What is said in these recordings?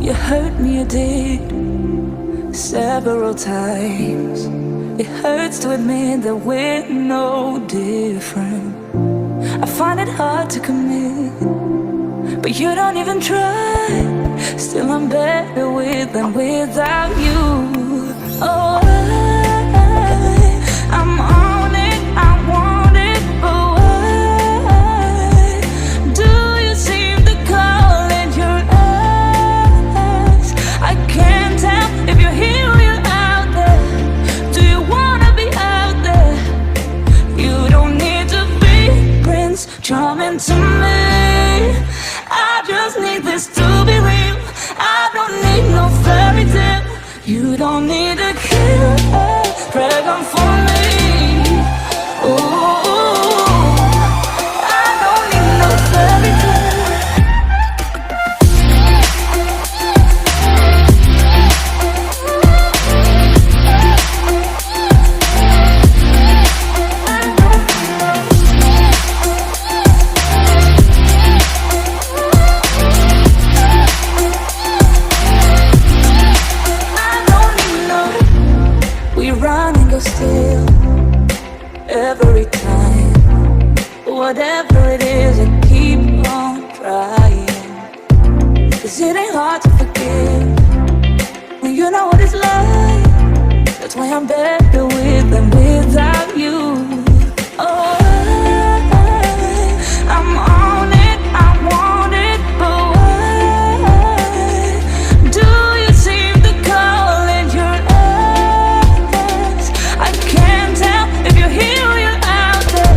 You hurt me, you did, several times. It hurts to admit that we're no different. I find it hard to commit, but you don't even try. Still I'm better with than without you. Oh, I'm on it, I want it, but why do you seem to call in your eyes? I can't tell if you're here or you're out there. Do you wanna be out there? You don't need to be Prince Charming to me. I just need this to be real. I don't need no fairy tale. You don't need a killer dragon for me. Ooh, I don't need no fairy tale. Still, every time, whatever it is, I keep on trying. 'Cause it ain't hard to forgive when you know what it's like. That's why I'm better with than without you. Oh, I'm on it, I want it, but why do you seem to call in your eyes? I can't tell if you're here or you're out there.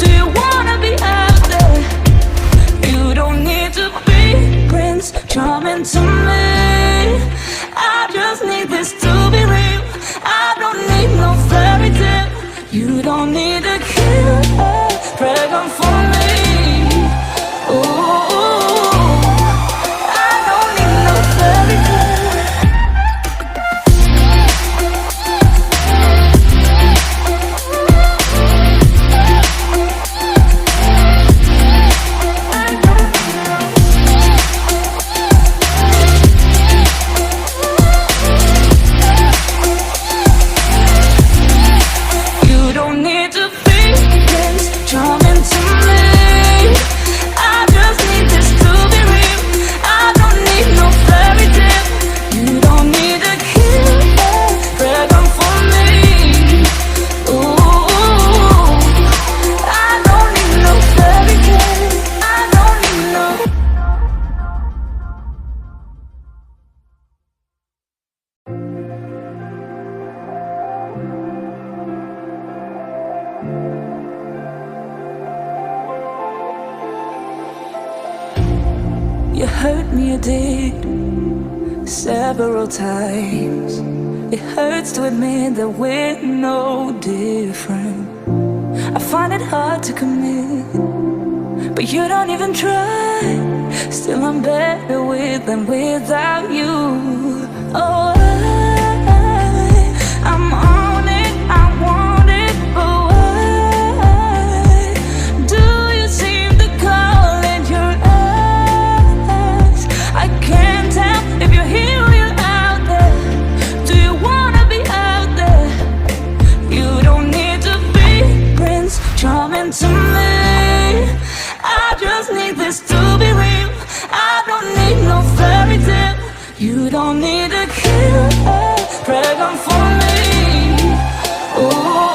Do you wanna be out there? You don't need to be Prince Charming to me. I just need this to be real. I don't need no fairy tale. You don't need a killer dragon for me. Ooh, I don't need no fairy tale. You hurt me, you did, several times. It hurts to admit that we're no different. I find it hard to commit, but you don't even try. Still I'm better with than without you. Oh, I'm on it, I want it, but why do you seem to call in your eyes? I can't tell if you're here or you're out there. Do you wanna be out there? You don't need to be Prince Charming to me. I just need this to be real. I don't need no fairy tale. You don't need a killer dragon for me. Ooh.